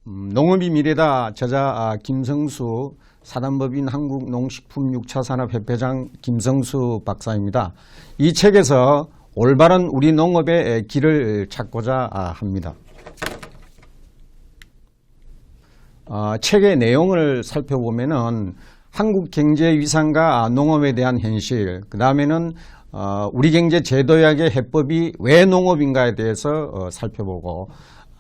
농업이 미래다 저자 김성수, 사단법인 한국농식품육차산업협회장 김성수 박사입니다. 이 책에서 올바른 우리 농업의 길을 찾고자 합니다. 책의 내용을 살펴보면은 한국 경제 위상과 농업에 대한 현실, 그 다음에는 우리 경제 제도약의 해법이 왜 농업인가에 대해서 살펴보고,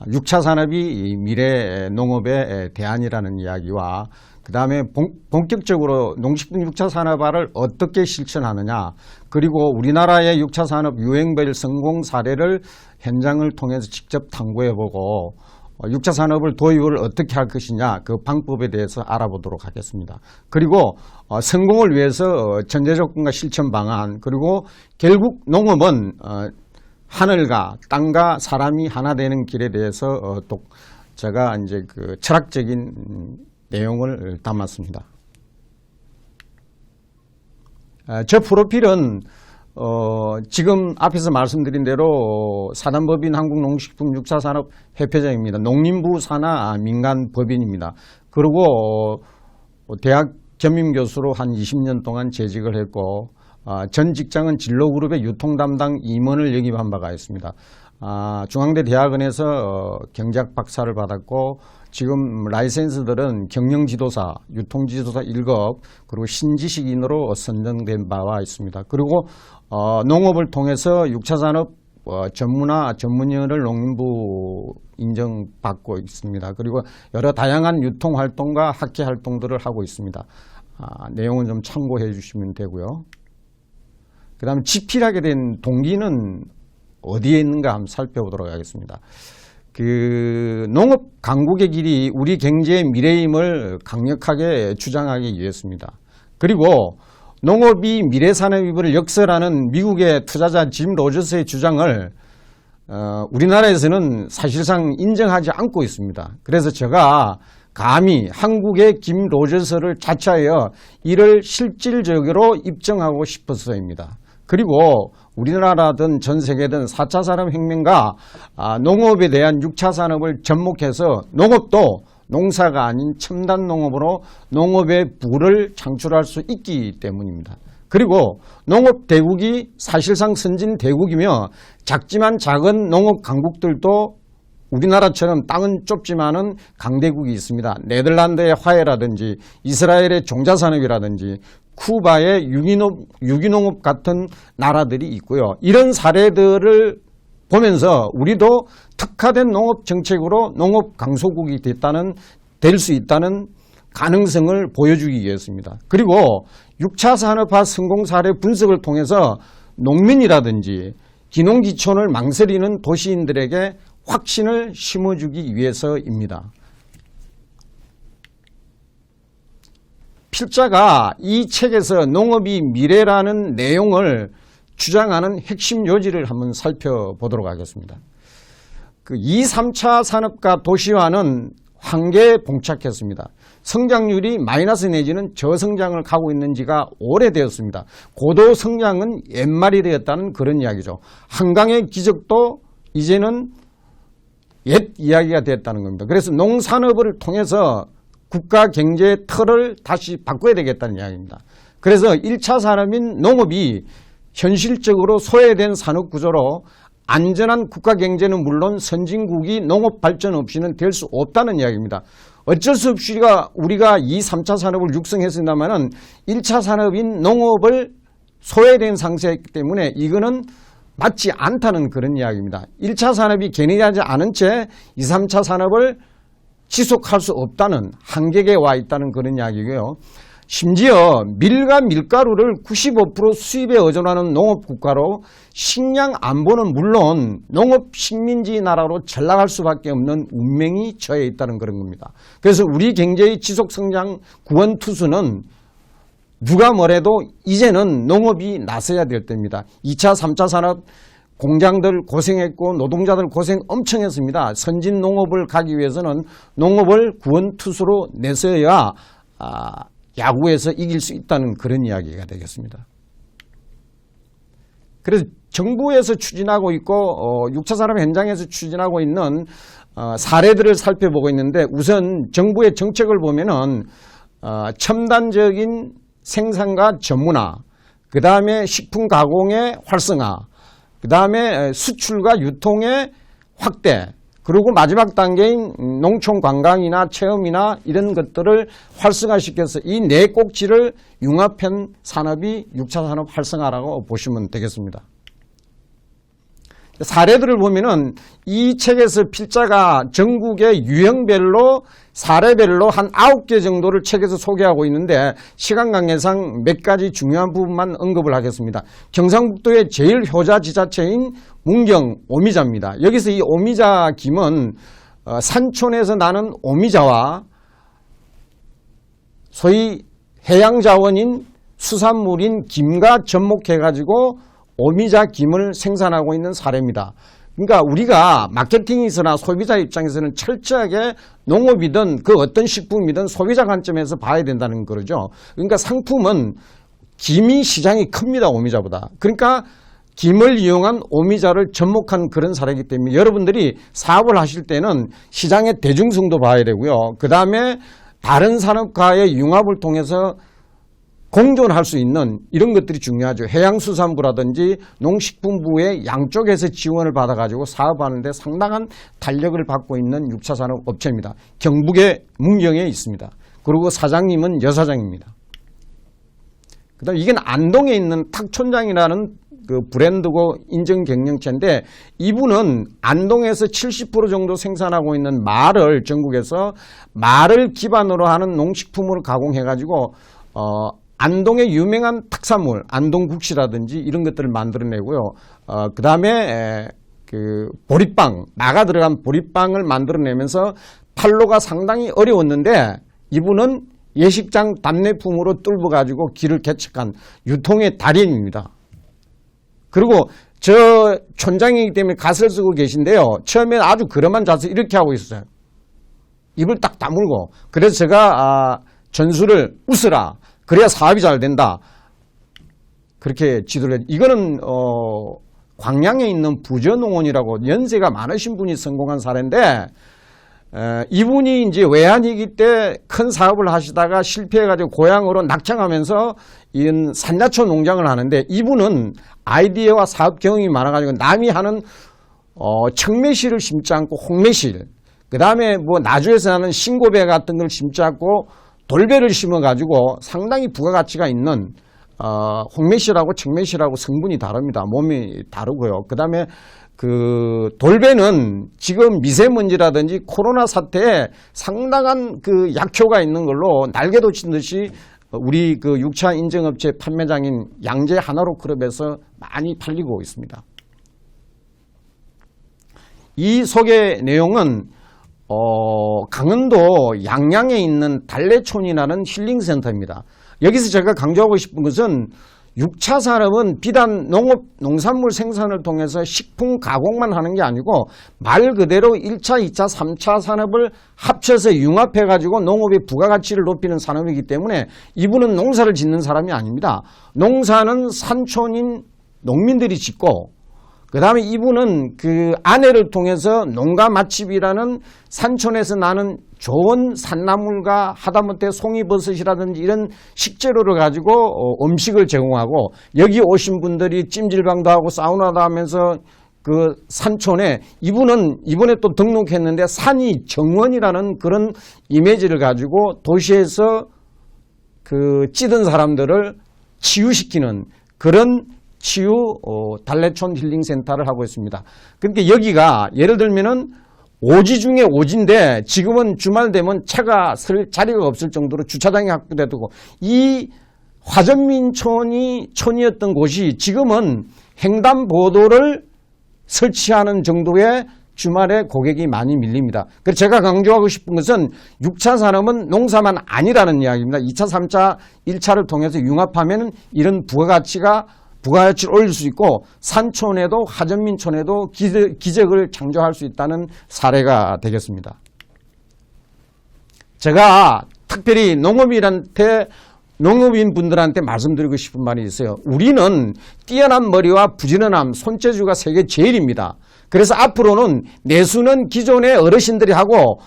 6차 산업이 미래 농업의 대안이라는 이야기와 그 다음에 본격적으로 농식품 6차 산업화를 어떻게 실천하느냐, 그리고 우리나라의 6차 산업 유행별 성공 사례를 현장을 통해서 직접 탐구해보고 6차 산업을 도입을 어떻게 할 것이냐, 그 방법에 대해서 알아보도록 하겠습니다. 그리고 성공을 위해서 전제 조건과 실천 방안, 그리고 결국 농업은 하늘과 땅과 사람이 하나 되는 길에 대해서 또 제가 이제 그 철학적인 내용을 담았습니다. 저 프로필은 지금 앞에서 말씀드린 대로 사단법인 한국농식품육차산업협회장입니다. 농림부 산하 민간 법인입니다. 그리고 대학 겸임교수로 한 20년 동안 재직을 했고, 전 직장은 진로그룹의 유통담당 임원을 역임한 바가 있습니다. 중앙대 대학원에서 경제학 박사를 받았고, 지금 라이센스들은 경영지도사, 유통지도사 1급, 그리고 신지식인으로 선정된 바가 있습니다. 그리고 농업을 통해서 6차 산업 전문화 전문위원을 농림부 인정받고 있습니다. 그리고 여러 다양한 유통활동과 학회활동들을 하고 있습니다. 내용은 좀 참고해 주시면 되고요. 그 다음에 집필하게 된 동기는 어디에 있는가 한번 살펴보도록 하겠습니다. 그 농업 강국의 길이 우리 경제의 미래임을 강력하게 주장하기 위해서입니다. 그리고 농업이 미래 산업을 역설하는 미국의 투자자 짐 로저스의 주장을 우리나라에서는 사실상 인정하지 않고 있습니다. 그래서 제가 감히 한국의 김 로저스를 자처하여 이를 실질적으로 입증하고 싶어서입니다. 그리고 우리나라든 전 세계든 4차 산업혁명과 농업에 대한 6차 산업을 접목해서 농업도 농사가 아닌 첨단 농업으로 농업의 부를 창출할 수 있기 때문입니다. 그리고 농업 대국이 사실상 선진 대국이며 작지만 작은 농업 강국들도 우리나라처럼 땅은 좁지만은 강대국이 있습니다. 네덜란드의 화해라든지 이스라엘의 종자산업이라든지 쿠바의 유기농업 같은 나라들이 있고요. 이런 사례들을 보면서 우리도 특화된 농업 정책으로 농업 강소국이 될 수 있다는 가능성을 보여주기 위해서입니다. 그리고 6차 산업화 성공 사례 분석을 통해서 농민이라든지 기농기촌을 망설이는 도시인들에게 확신을 심어주기 위해서입니다. 필자가 이 책에서 농업이 미래라는 내용을 주장하는 핵심 요지를 한번 살펴보도록 하겠습니다. 그 2, 3차 산업과 도시화는 한계에 봉착했습니다. 성장률이 마이너스 내지는 저성장을 가고 있는 지가 오래되었습니다. 고도 성장은 옛말이 되었다는 그런 이야기죠. 한강의 기적도 이제는 옛 이야기가 됐다는 겁니다. 그래서 농산업을 통해서 국가 경제의 틀을 다시 바꿔야 되겠다는 이야기입니다. 그래서 1차 산업인 농업이 현실적으로 소외된 산업 구조로 안전한 국가 경제는 물론 선진국이 농업 발전 없이는 될 수 없다는 이야기입니다. 어쩔 수 없이 우리가 2, 3차 산업을 육성했습니다만은 1차 산업인 농업을 소외된 상태이기 때문에 이거는 맞지 않다는 그런 이야기입니다. 1차 산업이 견인하지 않은 채 2, 3차 산업을 지속할 수 없다는 한계에 와 있다는 그런 이야기고요. 심지어 밀과 밀가루를 95% 수입에 의존하는 농업 국가로 식량 안보는 물론 농업 식민지 나라로 전락할 수밖에 없는 운명이 처해 있다는 그런 겁니다. 그래서 우리 경제의 지속성장 구원투수는 누가 뭐래도 이제는 농업이 나서야 될 때입니다. 2차, 3차 산업 공장들 고생했고 노동자들 고생 엄청 했습니다. 선진 농업을 가기 위해서는 농업을 구원투수로 내서야 야구에서 이길 수 있다는 그런 이야기가 되겠습니다. 그래서 정부에서 추진하고 있고 6차 산업 현장에서 추진하고 있는 사례들을 살펴보고 있는데, 우선 정부의 정책을 보면은 첨단적인 생산과 전문화, 그 다음에 식품 가공의 활성화, 그 다음에 수출과 유통의 확대, 그리고 마지막 단계인 농촌 관광이나 체험이나 이런 것들을 활성화시켜서 이 네 꼭지를 융합한 산업이 6차 산업 활성화라고 보시면 되겠습니다. 사례들을 보면은 이 책에서 필자가 전국의 유형별로 사례별로 한 9개 정도를 책에서 소개하고 있는데, 시간 관계상 몇 가지 중요한 부분만 언급을 하겠습니다. 경상북도의 제일 효자 지자체인 문경 오미자입니다. 여기서 이 오미자 김은 산촌에서 나는 오미자와 소위 해양자원인 수산물인 김과 접목해가지고 오미자 김을 생산하고 있는 사례입니다. 그러니까 우리가 마케팅에서나 소비자 입장에서는 철저하게 농업이든 그 어떤 식품이든 소비자 관점에서 봐야 된다는 거죠. 그러니까 상품은 김이 시장이 큽니다, 오미자보다. 그러니까 김을 이용한 오미자를 접목한 그런 사례이기 때문에 여러분들이 사업을 하실 때는 시장의 대중성도 봐야 되고요. 그 다음에 다른 산업과의 융합을 통해서 공존할 수 있는 이런 것들이 중요하죠. 해양수산부라든지 농식품부의 양쪽에서 지원을 받아가지고 사업하는 데 상당한 탄력을 받고 있는 6차 산업 업체입니다. 경북의 문경에 있습니다. 그리고 사장님은 여사장입니다. 그 다음에 이건 안동에 있는 탁촌장이라는 그 브랜드고 인정 경영체인데, 이분은 안동에서 70% 정도 생산하고 있는 말을 전국에서 말을 기반으로 하는 농식품을 가공해가지고 안동의 유명한 특산물, 안동국시라든지 이런 것들을 만들어내고요. 그 다음에 그 보리빵, 마가 들어간 보리빵을 만들어내면서 판로가 상당히 어려웠는데, 이분은 예식장 답례품으로 뚫어가지고 길을 개척한 유통의 달인입니다. 그리고 저 촌장이기 때문에 갓을 쓰고 계신데요. 처음에 아주 그럼한 자세 이렇게 하고 있었어요. 입을 딱 다물고. 그래서 제가 전술을 웃으라. 그래야 사업이 잘 된다. 그렇게 지도를 했. 이거는 광양에 있는 부전농원이라고 연세가 많으신 분이 성공한 사례인데, 이분이 이제 외환위기 때 큰 사업을 하시다가 실패해가지고 고향으로 낙창하면서 이런 산야초 농장을 하는데, 이분은 아이디어와 사업 경험이 많아가지고 남이 하는 청매실을 심지 않고 홍매실, 그 다음에 뭐 나주에서 하는 신고배 같은 걸 심지 않고 돌배를 심어가지고 상당히 부가가치가 있는 홍매실하고 청매실하고 성분이 다릅니다. 몸이 다르고요. 그 다음에 그 돌배는 지금 미세먼지라든지 코로나 사태에 상당한 그 약효가 있는 걸로 날개도 친 듯이 우리 그 6차 인증업체 판매장인 양재 하나로클럽에서 많이 팔리고 있습니다. 이 소개 내용은 강원도 양양에 있는 달래촌이라는 힐링센터입니다. 여기서 제가 강조하고 싶은 것은 6차 산업은 비단 농산물 생산을 통해서 식품 가공만 하는 게 아니고 말 그대로 1차, 2차, 3차 산업을 합쳐서 융합해가지고 농업의 부가가치를 높이는 산업이기 때문에 이분은 농사를 짓는 사람이 아닙니다. 농사는 산촌인 농민들이 짓고, 그 다음에 이분은 그 아내를 통해서 농가 맛집이라는 산촌에서 나는 좋은 산나물과 하다못해 송이버섯이라든지 이런 식재료를 가지고 음식을 제공하고, 여기 오신 분들이 찜질방도 하고 사우나도 하면서 그 산촌에 이분은 이번에 또 등록했는데 산이 정원이라는 그런 이미지를 가지고 도시에서 그 찌든 사람들을 치유시키는 그런 치유 달래촌 힐링센터를 하고 있습니다. 그러니까 여기가 예를 들면은 오지 중에 오지인데 지금은 주말 되면 차가 설 자리가 없을 정도로 주차장이 확보되고, 이 화전민촌이었던 곳이 지금은 횡단보도를 설치하는 정도의 주말에 고객이 많이 밀립니다. 그래서 제가 강조하고 싶은 것은 6차 산업은 농사만 아니라는 이야기입니다. 2차, 3차, 1차를 통해서 융합하면 이런 부가가치를 올릴 수 있고, 산촌에도 하전민촌에도 기적을 창조할 수 있다는 사례가 되겠습니다. 제가 특별히 농업인한테 농업인 분들한테 말씀드리고 싶은 말이 있어요. 우리는 뛰어난 머리와 부지런함, 손재주가 세계 제일입니다. 그래서 앞으로는 내수는 기존의 어르신들이 하고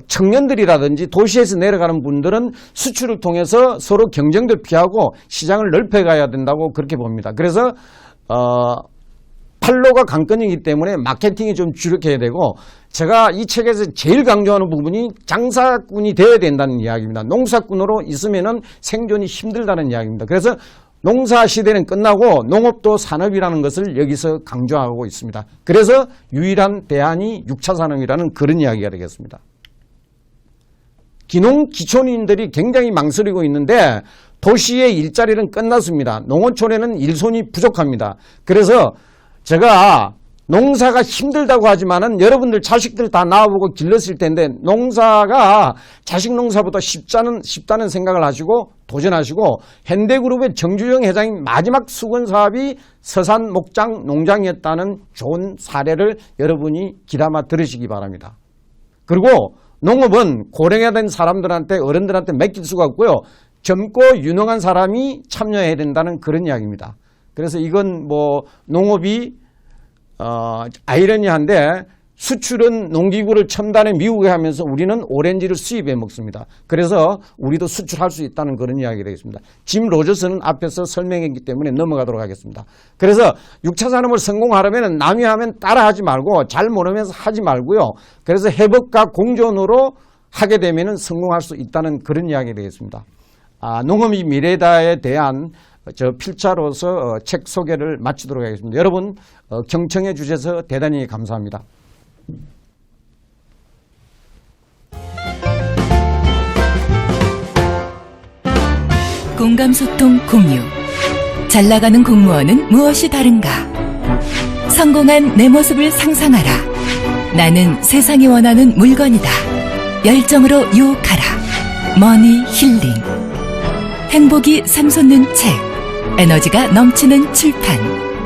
청년들이라든지 도시에서 내려가는 분들은 수출을 통해서 서로 경쟁도 피하고 시장을 넓혀가야 된다고 그렇게 봅니다. 그래서 판로가 관건이기 때문에 마케팅이 좀 주력해야 되고, 제가 이 책에서 제일 강조하는 부분이 장사꾼이 되어야 된다는 이야기입니다. 농사꾼으로 있으면은 생존이 힘들다는 이야기입니다. 그래서 농사 시대는 끝나고 농업도 산업이라는 것을 여기서 강조하고 있습니다. 그래서 유일한 대안이 6차 산업이라는 그런 이야기가 되겠습니다. 기농기촌인들이 굉장히 망설이고 있는데 도시의 일자리는 끝났습니다. 농어촌에는 일손이 부족합니다. 그래서 제가 농사가 힘들다고 하지만은 여러분들 자식들 다 낳아보고 길렀을 텐데 농사가 자식 농사보다 쉽다는 생각을 하시고 도전하시고, 현대그룹의 정주영 회장이 마지막 수건 사업이 서산 목장 농장이었다는 좋은 사례를 여러분이 귀담아 들으시기 바랍니다. 그리고 농업은 고령화 된 사람들한테, 어른들한테 맡길 수가 없고요. 젊고 유능한 사람이 참여해야 된다는 그런 이야기입니다. 그래서 이건 뭐 농업이 아이러니한데, 수출은 농기구를 첨단의 미국에 하면서 우리는 오렌지를 수입해 먹습니다. 그래서 우리도 수출할 수 있다는 그런 이야기가 되겠습니다. 짐 로저스는 앞에서 설명했기 때문에 넘어가도록 하겠습니다. 그래서 6차 산업을 성공하려면 남이 하면 따라하지 말고 잘 모르면서 하지 말고요. 그래서 협업과 공존으로 하게 되면 성공할 수 있다는 그런 이야기가 되겠습니다. 농업이 미래다에 대한 필자로서 책 소개를 마치도록 하겠습니다. 여러분 경청해 주셔서 대단히 감사합니다. 공감소통 공유. 잘 나가는 공무원은 무엇이 다른가? 성공한 내 모습을 상상하라. 나는 세상이 원하는 물건이다. 열정으로 유혹하라. 머니 힐링. 행복이 샘솟는 책. 에너지가 넘치는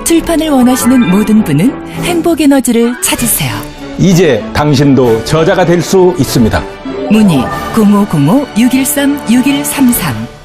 출판을 원하시는 모든 분은 행복에너지를 찾으세요. 이제 당신도 저자가 될 수 있습니다. 문의 0505-613-6133